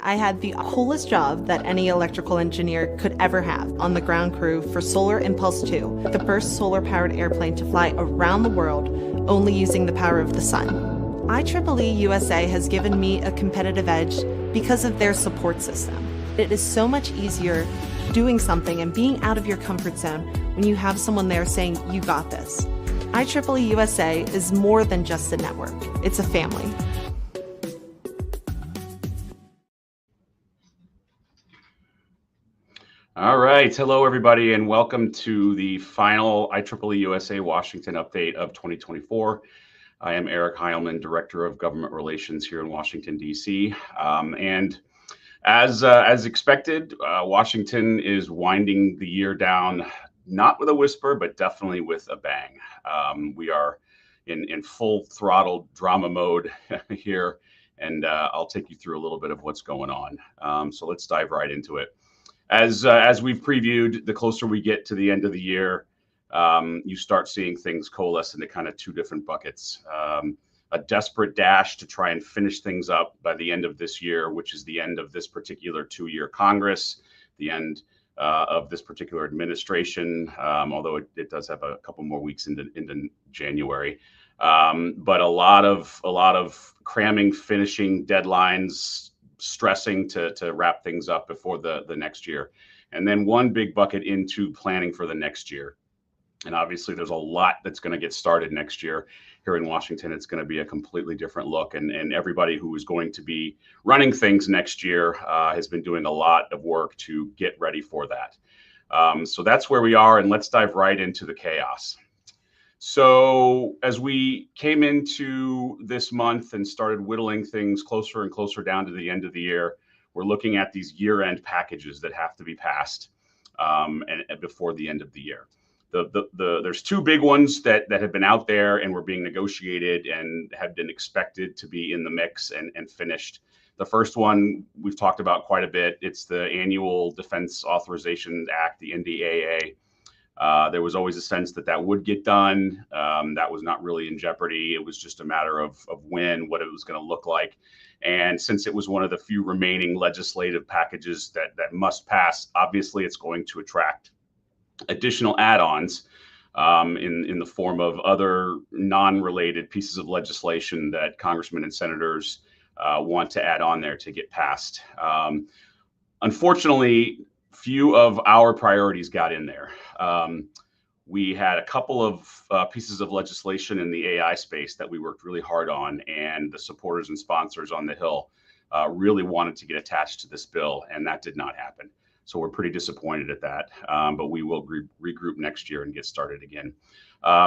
I had the coolest job that any electrical engineer could ever have on the ground crew for Solar Impulse 2, the first solar-powered airplane to fly around the world only using the power of the sun. IEEE USA has given me a competitive edge because of their support system. It is so much easier doing something and being out of your comfort zone when you have someone there saying, "You got this." IEEE USA is more than just a network, it's a family. All right. Hello, everybody, and welcome to the final IEEE-USA Washington update of 2024. I am Eric Heilman, Director of Government Relations here in Washington, D.C. And as expected, Washington is winding the year down, not with a whisper, but definitely with a bang. We are in full throttle drama mode here, and I'll take you through a little bit of what's going on. So let's dive right into it. As we've previewed, the closer we get to the end of the year, you start seeing things coalesce into kind of two different buckets. A desperate dash to try and finish things up by the end of this year, which is the end of this particular two-year Congress, the end of this particular administration, although it does have a couple more weeks into January. But a lot of cramming, finishing deadlines, stressing to wrap things up before the next year. And then one big bucket into planning for the next year. And obviously there's a lot that's going to get started next year here in Washington. It's going to be a completely different look. And everybody who is going to be running things next year has been doing a lot of work to get ready for that. So that's where we are. And let's dive right into the chaos. So as we came into this month and started whittling things closer and closer down to the end of the year, we're looking at these year-end packages that have to be passed and before the end of the year. There's two big ones that have been out there and were being negotiated and have been expected to be in the mix and finished. The first one we've talked about quite a bit. It's the Annual Defense Authorization Act, the NDAA. There was always a sense that would get done. That was not really in jeopardy. It was just a matter of when, what it was going to look like. And since it was one of the few remaining legislative packages that must pass, obviously it's going to attract additional add-ons in the form of other non-related pieces of legislation that congressmen and senators want to add on there to get passed. Unfortunately, few of our priorities got in there. We had a couple of pieces of legislation in the AI space that we worked really hard on, and the supporters and sponsors on the Hill really wanted to get attached to this bill, and that did not happen. So we're pretty disappointed at that, but we will regroup next year and get started again.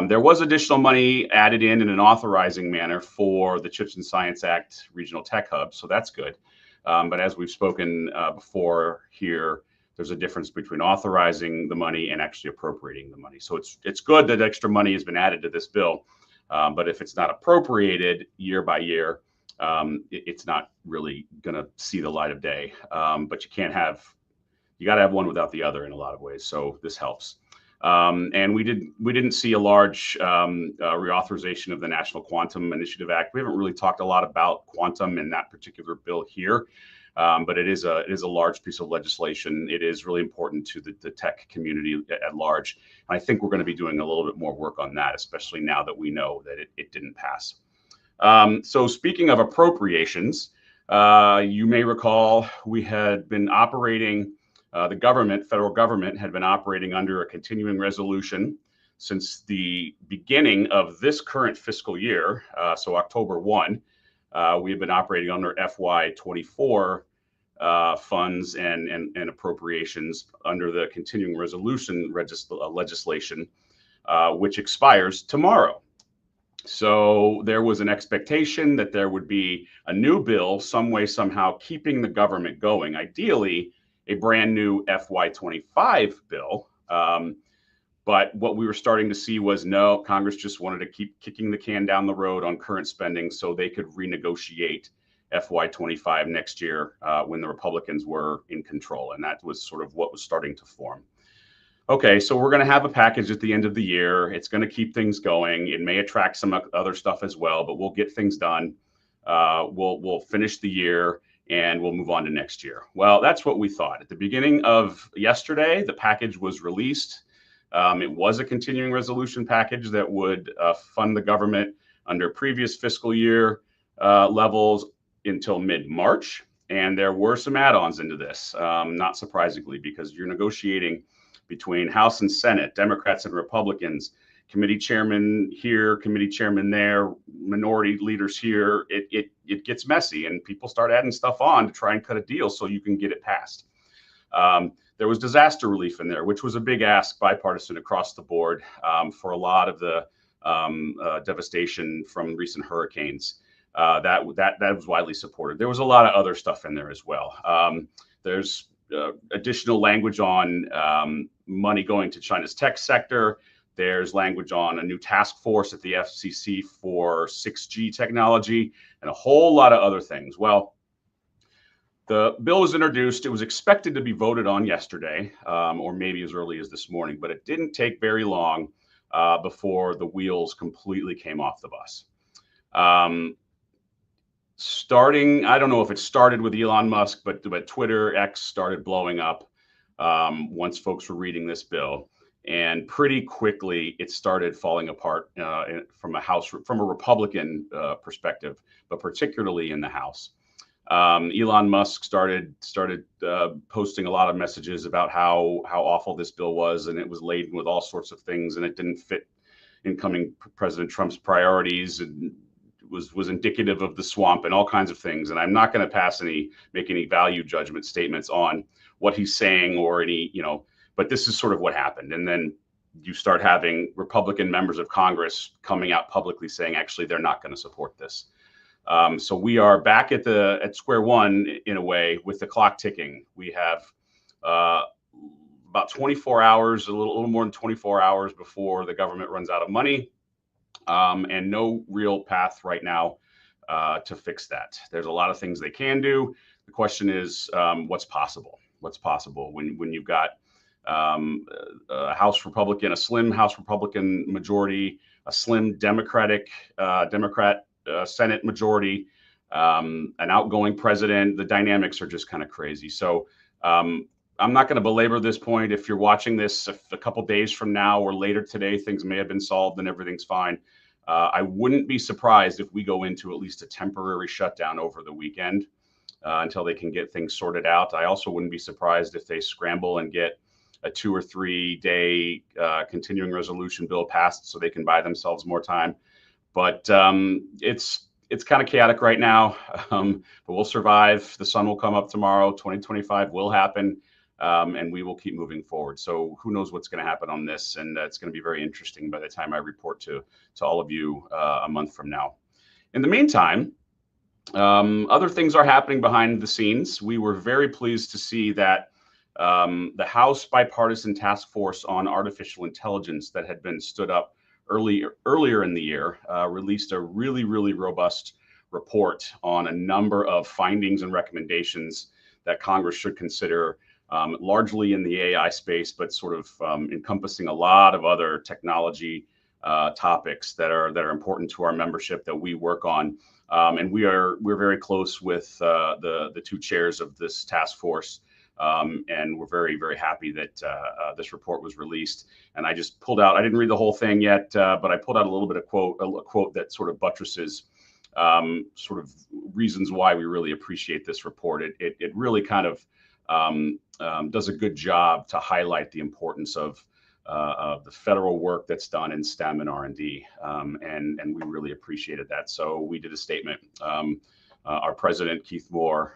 There was additional money added in an authorizing manner for the CHIPS and Science Act Regional Tech Hub, so that's good. But as we've spoken before here, there's a difference between authorizing the money and actually appropriating the money. So it's good that extra money has been added to this bill, but if it's not appropriated year by year, it's not really going to see the light of day. But you got to have one without the other in a lot of ways. So this helps. And we didn't see a large reauthorization of the National Quantum Initiative Act. We haven't really talked a lot about quantum in that particular bill here. But it is a large piece of legislation. It is really important to the tech community at large. And I think we're going to be doing a little bit more work on that, especially now that we know that it didn't pass. So speaking of appropriations, you may recall we had been operating, the federal government had been operating under a continuing resolution since the beginning of this current fiscal year, so October 1. We have been operating under FY24 funds and appropriations under the continuing resolution legislation, which expires tomorrow. So there was an expectation that there would be a new bill, some way, somehow keeping the government going, ideally a brand new FY25 bill. But what we were starting to see was no, Congress just wanted to keep kicking the can down the road on current spending so they could renegotiate FY25 next year when the Republicans were in control. And that was sort of what was starting to form. Okay, so we're going to have a package at the end of the year. It's going to keep things going. It may attract some other stuff as well, but we'll get things done. We'll finish the year. and we'll move on to next year. Well, that's what we thought. At the beginning of yesterday, the package was released. It was a continuing resolution package that would fund the government under previous fiscal year levels until mid-March. And there were some add-ons into this, not surprisingly, because you're negotiating between House and Senate, Democrats and Republicans, committee chairman here, committee chairman there, minority leaders here. It gets messy, and people start adding stuff on to try and cut a deal so you can get it passed. There was disaster relief in there, which was a big ask, bipartisan across the board, for a lot of the devastation from recent hurricanes. That was widely supported. There was a lot of other stuff in there as well. There's additional language on money going to China's tech sector. There's language on a new task force at the FCC for 6G technology and a whole lot of other things. Well, the bill was introduced. It was expected to be voted on yesterday, or maybe as early as this morning, but it didn't take very long before the wheels completely came off the bus. I don't know if it started with Elon Musk, but Twitter, X started blowing up once folks were reading this bill. And pretty quickly, it started falling apart from a Republican perspective, but particularly in the House. Elon Musk started posting a lot of messages about how awful this bill was, and it was laden with all sorts of things, and it didn't fit incoming President Trump's priorities, and was indicative of the swamp and all kinds of things. And I'm not going to make any value judgment statements on what he's saying or any, but this is sort of what happened. And then you start having Republican members of Congress coming out publicly saying, actually, they're not going to support this. So we are back at square one in a way, with the clock ticking. We have about 24 hours, a little more than 24 hours before the government runs out of money, and no real path right now to fix that. There's a lot of things they can do. The question is, what's possible? What's possible when you've got a slim House Republican majority, a slim Democrat Senate majority, an outgoing president? The dynamics are just kind of crazy. So I'm not going to belabor this point. If you're watching this a couple days from now or later today, things may have been solved and everything's fine. I wouldn't be surprised if we go into at least a temporary shutdown over the weekend until they can get things sorted out. I also wouldn't be surprised if they scramble and get a 2 or 3 day continuing resolution bill passed so they can buy themselves more time. But it's kind of chaotic right now, but we'll survive. The sun will come up tomorrow. 2025 will happen, and we will keep moving forward. So who knows what's going to happen on this, and it's going to be very interesting by the time I report to all of you a month from now. In the meantime, other things are happening behind the scenes. We were very pleased to see that the House Bipartisan Task Force on Artificial Intelligence that had been stood up earlier in the year released a really, really robust report on a number of findings and recommendations that Congress should consider, largely in the AI space, but sort of encompassing a lot of other technology topics that are important to our membership that we work on. And we're very close with the two chairs of this task force. And we're very, very happy that this report was released. And I just pulled out, I didn't read the whole thing yet, but I pulled out a little bit of a quote that sort of buttresses sort of reasons why we really appreciate this report. It really kind of does a good job to highlight the importance of the federal work that's done in STEM and R&D, and we really appreciated that. So we did a statement. Our president, Keith Moore,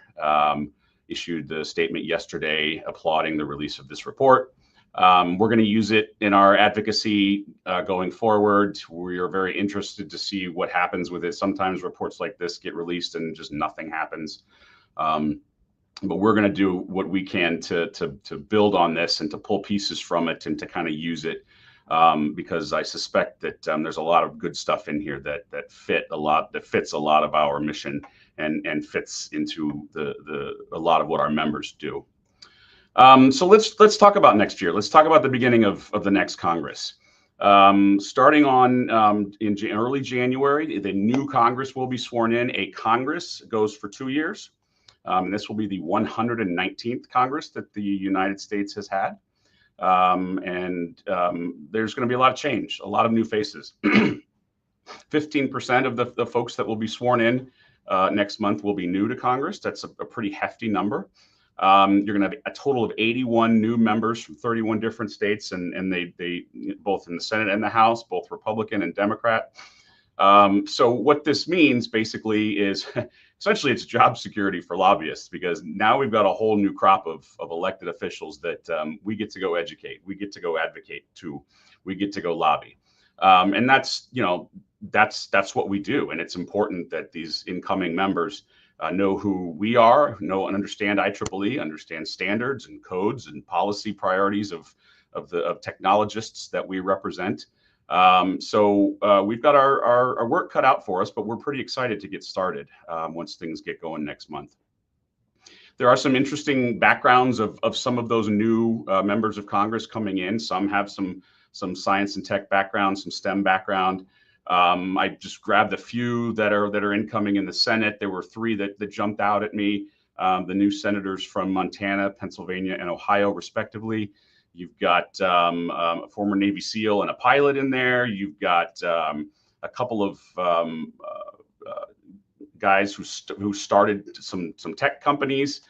issued the statement yesterday applauding the release of this report. We're going to use it in our advocacy going forward. We are very interested to see what happens with it. Sometimes reports like this get released and just nothing happens. But we're going to do what we can to build on this and to pull pieces from it and to kind of use it, because I suspect that there's a lot of good stuff in here that fits a lot of our mission and fits into a lot of what our members do. So let's talk about next year. Let's talk about the beginning of the next Congress. Starting on in early January, the new Congress will be sworn in. A Congress goes for 2 years. And this will be the 119th Congress that the United States has had. There's going to be a lot of change, a lot of new faces. 15% of the folks that will be sworn in next month will be new to Congress. That's a pretty hefty number. You're going to have a total of 81 new members from 31 different states, and they both in the Senate and the House, both Republican and Democrat. So what this means basically is essentially it's job security for lobbyists, because now we've got a whole new crop of elected officials that we get to go educate, we get to go advocate to, we get to go lobby. And that's, that's what we do. And it's important that these incoming members know who we are, know and understand IEEE, understand standards and codes and policy priorities of technologists that we represent. So we've got our work cut out for us, but we're pretty excited to get started once things get going next month. There are some interesting backgrounds of some of those new members of Congress coming in. Some have some science and tech background, some STEM background. I just grabbed a few that are incoming in the Senate. There were 3 that jumped out at me. The new senators from Montana, Pennsylvania, and Ohio, respectively. You've got a former Navy SEAL and a pilot in there. You've got a couple of guys who started some tech companies,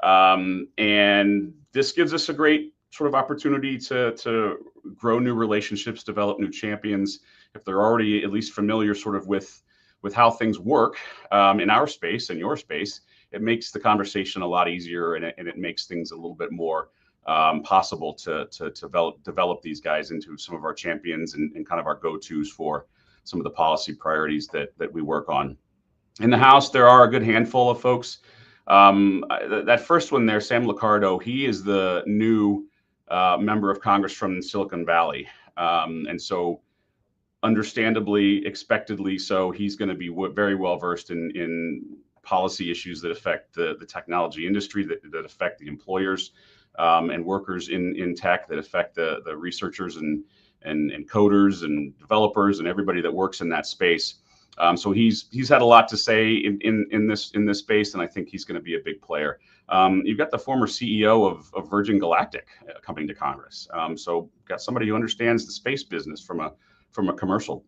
and this gives us a great sort of opportunity to grow new relationships, develop new champions. If they're already at least familiar sort of with how things work in our space and your space, it makes the conversation a lot easier, and it makes things a little bit more possible to develop these guys into some of our champions and kind of our go-tos for some of the policy priorities that we work on. In the House, there are a good handful of folks. That first one there, Sam Liccardo, he is the new member of Congress from Silicon Valley. And so understandably, expectedly so, he's going to be very well versed in policy issues that affect the technology industry, that affect the employers and workers in tech, that affect the researchers and coders and developers and everybody that works in that space. So he's had a lot to say in this space, and I think he's going to be a big player. You've got the former CEO of Virgin Galactic coming to Congress. So got somebody who understands the space business from a commercial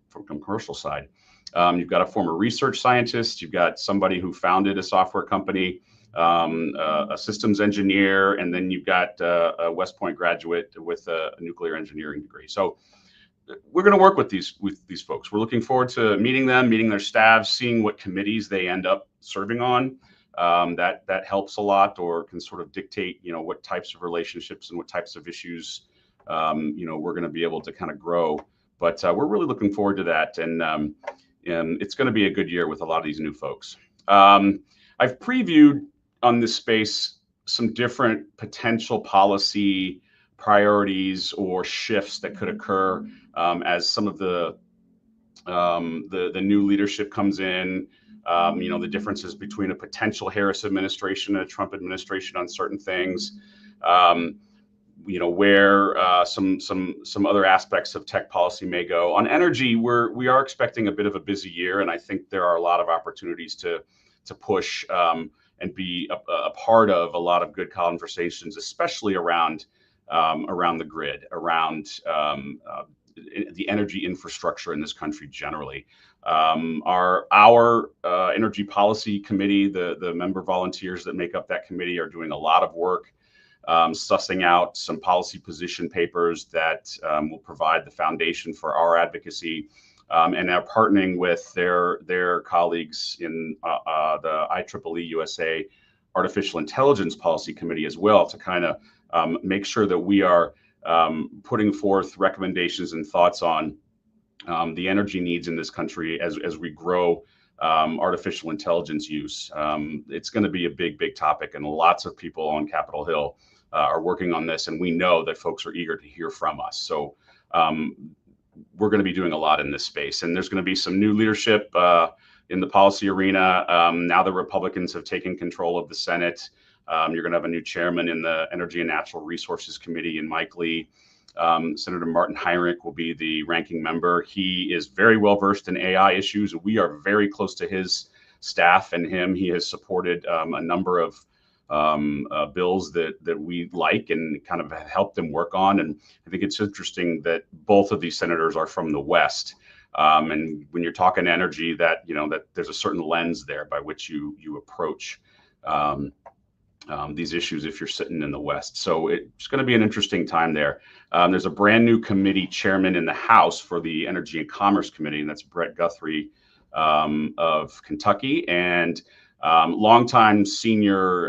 side. You've got a former research scientist. You've got somebody who founded a software company, a systems engineer, and then you've got a West Point graduate with a nuclear engineering degree. So we're going to work with these folks. We're looking forward to meeting them, meeting their staffs, seeing what committees they end up serving on. That helps a lot, or can sort of dictate, what types of relationships and what types of issues, we're going to be able to kind of grow. But we're really looking forward to that, and it's going to be a good year with a lot of these new folks. I've previewed on this space some different potential policy priorities or shifts that could occur as some of the new leadership comes in. The differences between a potential Harris administration and a Trump administration on certain things. Where some other aspects of tech policy may go. On energy, we are expecting a bit of a busy year, and I think there are a lot of opportunities to push and be a part of a lot of good conversations, especially around the grid, around the energy infrastructure in this country generally. Our energy policy committee, the member volunteers that make up that committee, are doing a lot of work sussing out some policy position papers that will provide the foundation for our advocacy, and are partnering with their colleagues in the IEEE-USA Artificial Intelligence Policy Committee as well, to kind of make sure that we are putting forth recommendations and thoughts on the energy needs in this country as we grow artificial intelligence use. It's going to be a big topic, and lots of people on Capitol Hill are working on this, and we know that folks are eager to hear from us. So we're going to be doing a lot in this space, and there's going to be some new leadership in the policy arena. Now the Republicans have taken control of the Senate. You're going to have a new chairman in the Energy and Natural Resources Committee in Mike Lee. Senator Martin Heinrich will be the ranking member. He is very well versed in AI issues. We are very close to his staff and him, he has supported a number of bills that we like and kind of helped them work on. And I think it's interesting that both of these senators are from the West. And when you're talking energy, that that there's a certain lens there by which you approach these issues if you're sitting in the West. So it's going to be an interesting time there. There's a brand new committee chairman in the House for the Energy and Commerce Committee, and that's Brett Guthrie of Kentucky, and longtime senior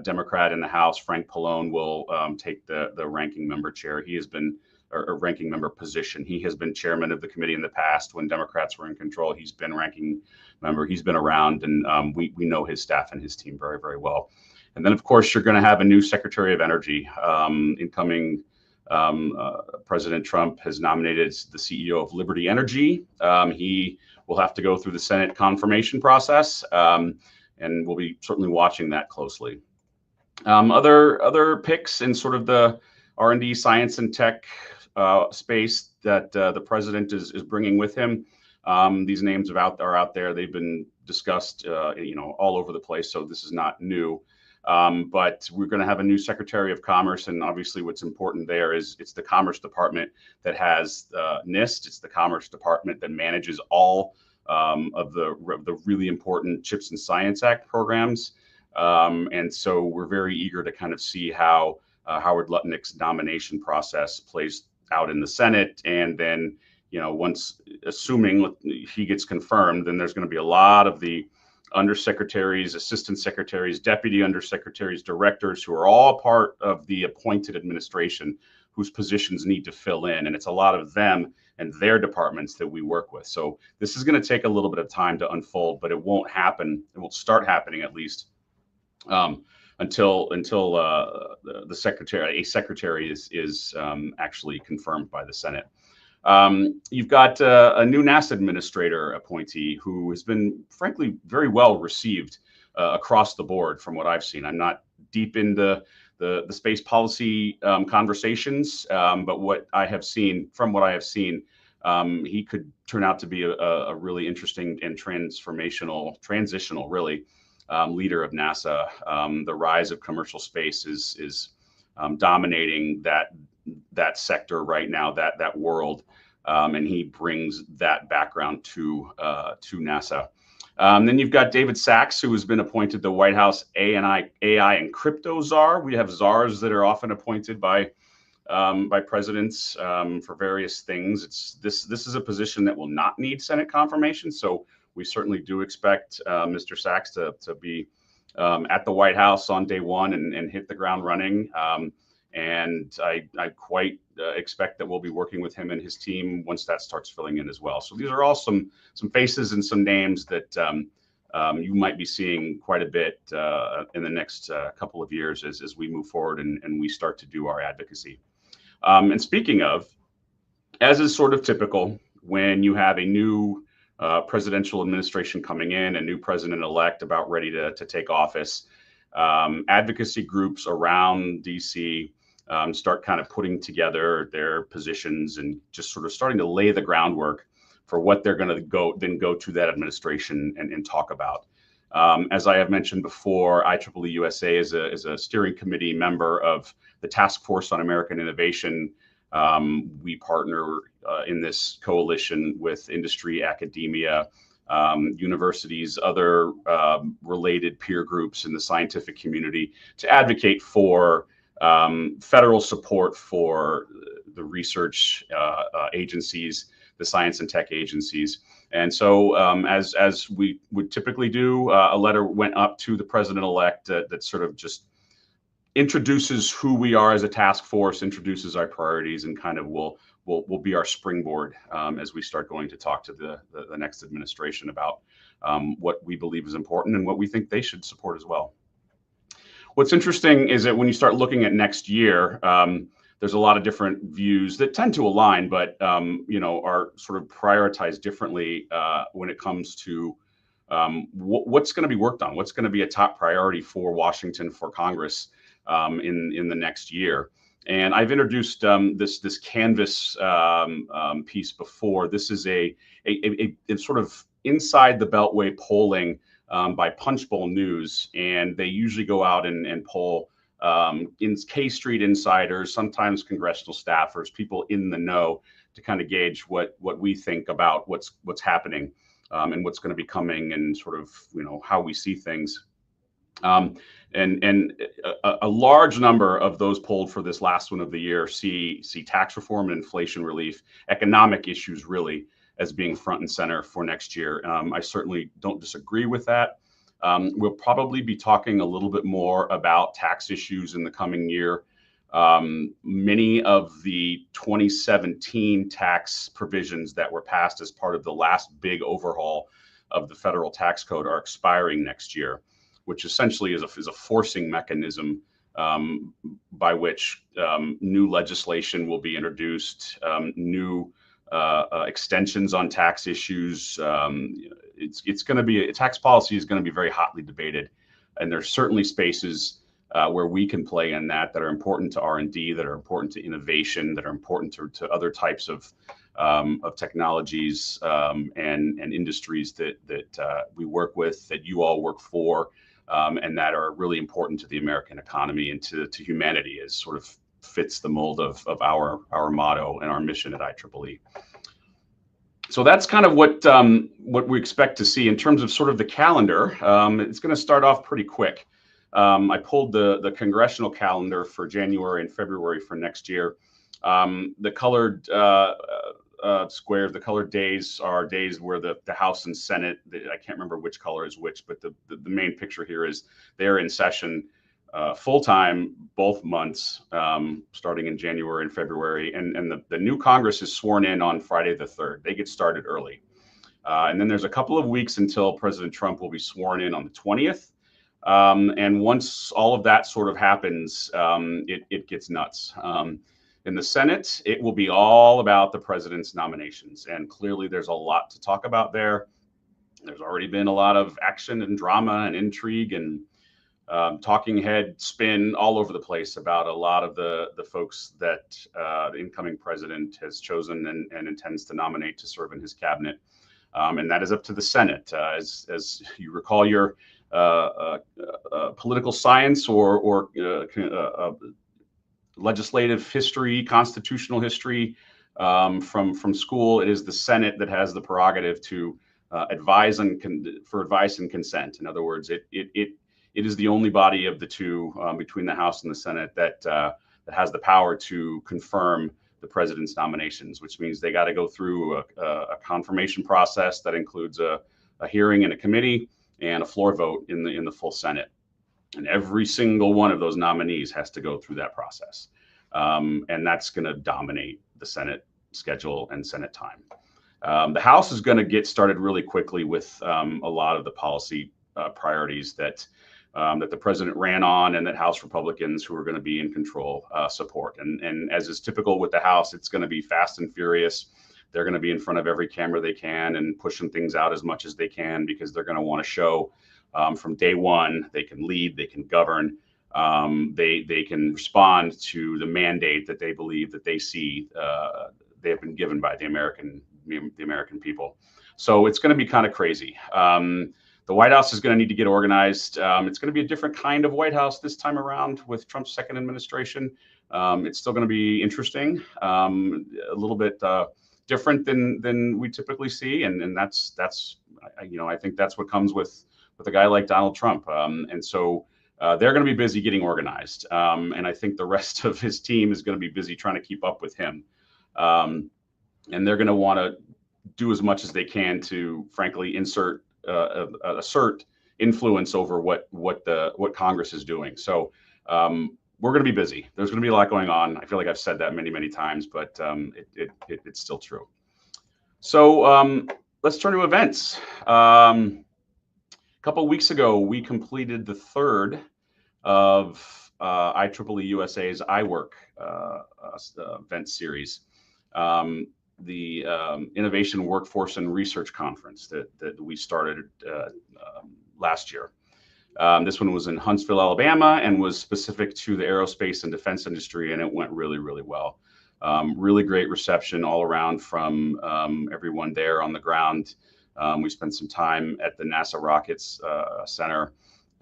Democrat in the House, Frank Pallone, will take the ranking member chair. He has been or ranking member position. He has been chairman of the committee in the past when Democrats were in control. He's been ranking member. He's been around, and we know his staff and his team very, very well. And then, of course, you're going to have a new Secretary of Energy. Incoming President Trump has nominated the CEO of Liberty Energy. He will have to go through the Senate confirmation process, and we'll be certainly watching that closely. Other picks in sort of the R&D, science, and tech space that the president is bringing with him. These names are out there. They've been discussed, all over the place. So this is not new. But we're going to have a new Secretary of Commerce, and obviously, what's important there is it's the Commerce Department that has NIST. It's the Commerce Department that manages all of the really important CHIPS and Science Act programs. And so we're very eager to kind of see how Howard Lutnick's nomination process plays out in the Senate. And then, once, assuming he gets confirmed, then there's going to be a lot of the undersecretaries, assistant secretaries, deputy undersecretaries, directors, who are all part of the appointed administration whose positions need to fill in. And it's a lot of them and their departments that we work with. So this is going to take a little bit of time to unfold, but it won't happen. It won't start happening, at least, until the secretary is actually confirmed by the Senate. You've got a new NASA administrator appointee who has been, frankly, very well received across the board from what I've seen. I'm not deep into the space policy conversations, but what I have seen, he could turn out to be a really interesting and transitional, really, leader of NASA. The rise of commercial space is dominating that sector right now, that world, and he brings that background to NASA. Then you've got David Sachs, who has been appointed the White House AI and crypto czar. We have czars that are often appointed by presidents for various things. This is a position that will not need Senate confirmation, so we certainly do expect Mr. Sachs to be at the White House on day one and hit the ground running. And I quite expect that we'll be working with him and his team once that starts filling in as well. So these are all some faces and some names that you might be seeing quite a bit in the next couple of years as we move forward and we start to do our advocacy. And speaking of, as is sort of typical when you have a new presidential administration coming in, a new president-elect about ready to take office, advocacy groups around DC start kind of putting together their positions and just sort of starting to lay the groundwork for what they're going to go to that administration and talk about. As I have mentioned before, IEEE-USA is a steering committee member of the Task Force on American Innovation. We partner in this coalition with industry, academia, universities, other related peer groups in the scientific community to advocate for federal support for the research agencies, the science and tech agencies. And so as we would typically do, a letter went up to the president-elect that sort of just introduces who we are as a task force, introduces our priorities, and kind of will be our springboard as we start going to talk to the next administration about what we believe is important and what we think they should support as well. What's interesting is that when you start looking at next year, there's a lot of different views that tend to align, but are sort of prioritized differently when it comes to what's going to be worked on, what's going to be a top priority for Washington, for Congress in the next year. And I've introduced this Canvas piece before. This is a sort of inside the Beltway polling by Punchbowl News, and they usually go out and poll in K Street insiders, sometimes congressional staffers, people in the know, to kind of gauge what we think about what's happening and what's going to be coming, and sort of how we see things. And a large number of those polled for this last one of the year see tax reform and inflation relief, economic issues really, as being front and center for next year. I certainly don't disagree with that. We'll probably be talking a little bit more about tax issues in the coming year. Many of the 2017 tax provisions that were passed as part of the last big overhaul of the federal tax code are expiring next year, which essentially is a forcing mechanism by which new legislation will be introduced, new extensions on tax issues. It's going to be, tax policy is going to be very hotly debated, and there's certainly spaces where we can play in that are important to R&D, that are important to innovation, that are important to other types of technologies and industries that we work with, that you all work for, and that are really important to the American economy and to humanity, as sort of fits the mold of our motto and our mission at IEEE. So that's kind of what we expect to see in terms of sort of the calendar. It's going to start off pretty quick. I pulled the congressional calendar for January and February for next year. The colored squares, the colored days, are days where the House and Senate, I can't remember which color is which, but the main picture here is they're in session full-time both months, starting in January and February. And the new Congress is sworn in on Friday the 3rd. They get started early. And then there's a couple of weeks until President Trump will be sworn in on the 20th. And once all of that sort of happens, it gets nuts. In the Senate, it will be all about the president's nominations. And clearly there's a lot to talk about there. There's already been a lot of action and drama and intrigue and talking head spin all over the place about a lot of the folks that the incoming president has chosen and intends to nominate to serve in his cabinet. And that is up to the Senate. As you recall your political science or legislative history, constitutional history from school, it is the Senate that has the prerogative to advise for advice and consent. In other words, it is the only body of the two between the House and the Senate that has the power to confirm the president's nominations, which means they got to go through a confirmation process that includes a hearing in a committee and a floor vote in the full Senate. And every single one of those nominees has to go through that process. And that's going to dominate the Senate schedule and Senate time. The House is going to get started really quickly with a lot of the policy priorities that the president ran on, and that House Republicans who are going to be in control support. And as is typical with the House, it's going to be fast and furious. They're going to be in front of every camera they can and pushing things out as much as they can, because they're going to want to show from day one they can lead, they can govern, they can respond to the mandate that they believe that they see they have been given by the American people. So it's going to be kind of crazy. The White House is going to need to get organized. It's going to be a different kind of White House this time around with Trump's second administration. It's still going to be interesting, a little bit different than we typically see, and that's I think that's what comes with a guy like Donald Trump. And so they're going to be busy getting organized, and I think the rest of his team is going to be busy trying to keep up with him. And they're going to want to do as much as they can to, frankly, assert influence over what Congress is doing. So we're going to be busy. There's going to be a lot going on. I feel like I've said that many times, but it's still true. So let's turn to events. A couple of weeks ago, we completed the third of IEEE-USA's iWork event series. The Innovation, Workforce, and Research Conference that we started last year. This one was in Huntsville, Alabama, and was specific to the aerospace and defense industry, and it went really, really well. Really great reception all around from everyone there on the ground. We spent some time at the NASA Rockets Center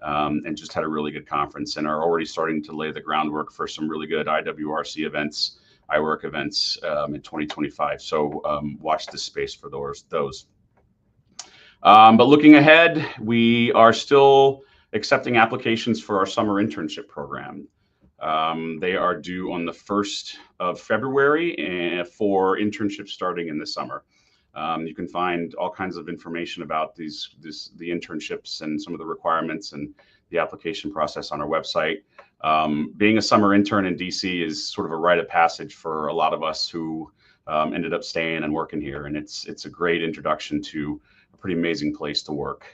and just had a really good conference, and are already starting to lay the groundwork for some really good IWRC events, iWork events in 2025. So watch this space for those. But looking ahead, we are still accepting applications for our summer internship program. They are due on the 1st of February for internships starting in the summer. You can find all kinds of information about the internships and some of the requirements and the application process on our website. Being a summer intern in DC is sort of a rite of passage for a lot of us who ended up staying and working here, and it's a great introduction to a pretty amazing place to work.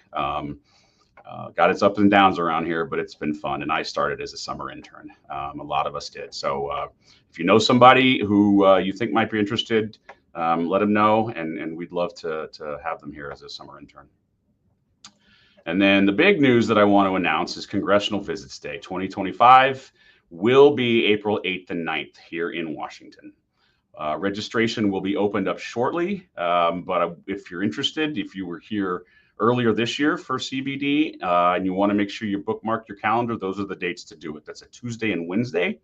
Got its ups and downs around here, but it's been fun. And I started as a summer intern. A lot of us did. So if you know somebody who you think might be interested, let them know, and we'd love to have them here as a summer intern. And then the big news that I want to announce is Congressional Visits Day 2025 will be April 8th and 9th here in Washington. Registration will be opened up shortly, but if you're interested, if you were here earlier this year for CVD and you want to make sure you bookmark your calendar, those are the dates to do it. That's a Tuesday and Wednesday,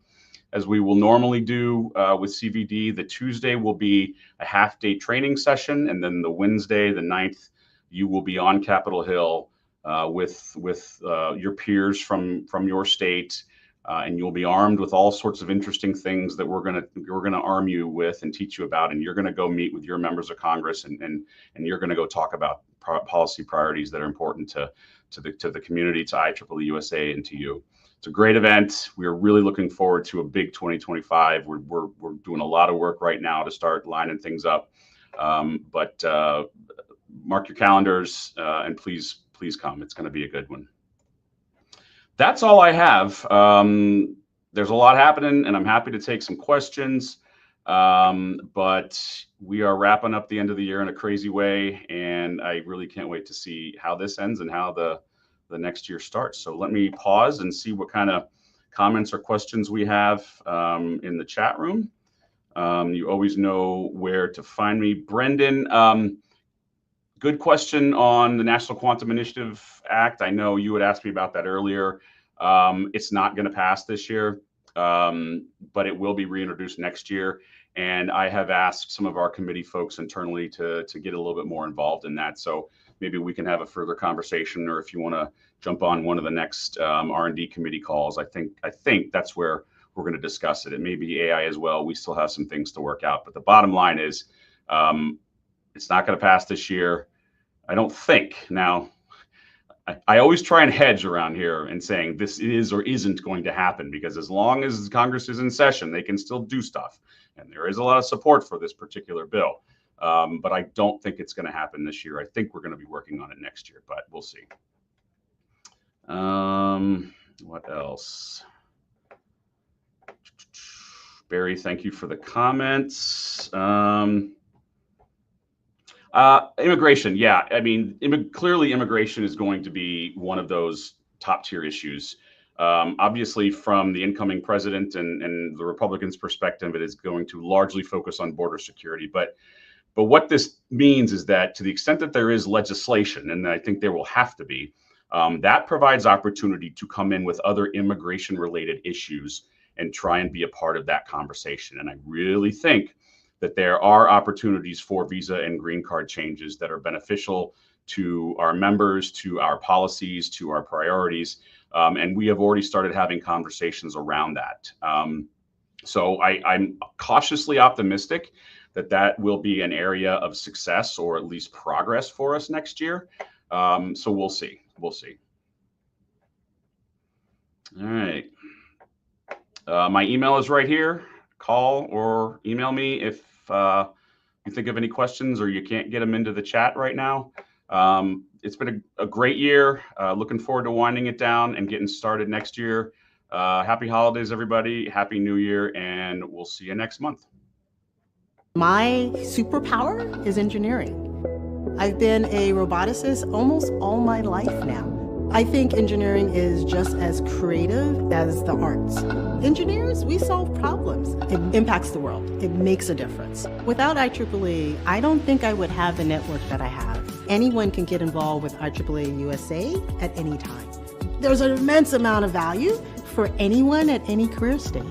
as we will normally do with CVD. The Tuesday will be a half-day training session, and then the Wednesday, the 9th, you will be on Capitol Hill with your peers from your state, and you'll be armed with all sorts of interesting things that we're gonna arm you with and teach you about, and you're gonna go meet with your members of Congress, and you're gonna go talk about policy priorities that are important to the community, to IEEE-USA, and to you. It's a great event. We're really looking forward to a big 2025. We're doing a lot of work right now to start lining things up, but mark your calendars and please come. It's going to be a good one. That's all I have. There's a lot happening, and I'm happy to take some questions. But we are wrapping up the end of the year in a crazy way, and I really can't wait to see how this ends and how the next year starts. So let me pause and see what kind of comments or questions we have in the chat room. You always know where to find me. Brendan, good question on the National Quantum Initiative Act. I know you had asked me about that earlier. It's not going to pass this year, but it will be reintroduced next year. And I have asked some of our committee folks internally to get a little bit more involved in that. So maybe we can have a further conversation, or if you want to jump on one of the next R&D committee calls, I think that's where we're going to discuss it. It may be AI as well. We still have some things to work out, but the bottom line is it's not going to pass this year, I don't think. Now, I always try and hedge around here and saying this is or isn't going to happen, because as long as Congress is in session, they can still do stuff. And there is a lot of support for this particular bill. But I don't think it's going to happen this year. I think we're going to be working on it next year, but we'll see. What else? Barry, thank you for the comments. Immigration, yeah. I mean, clearly immigration is going to be one of those top tier issues. Obviously, from the incoming president and the Republicans' perspective, it is going to largely focus on border security. But what this means is that to the extent that there is legislation, and I think there will have to be, that provides opportunity to come in with other immigration-related issues and try and be a part of that conversation. And I really think that there are opportunities for visa and green card changes that are beneficial to our members, to our policies, to our priorities. And we have already started having conversations around that. So I'm cautiously optimistic that will be an area of success, or at least progress for us next year. So we'll see. We'll see. All right. My email is right here. Call or email me if you think of any questions or you can't get them into the chat right now. It's been a great year. Looking forward to winding it down and getting started next year. Happy holidays, everybody. Happy New Year, and we'll see you next month. My superpower is engineering. I've been a roboticist almost all my life now. I think engineering is just as creative as the arts. Engineers, we solve problems. It impacts the world. It makes a difference. Without IEEE, I don't think I would have the network that I have. Anyone can get involved with IEEE USA at any time. There's an immense amount of value for anyone at any career stage.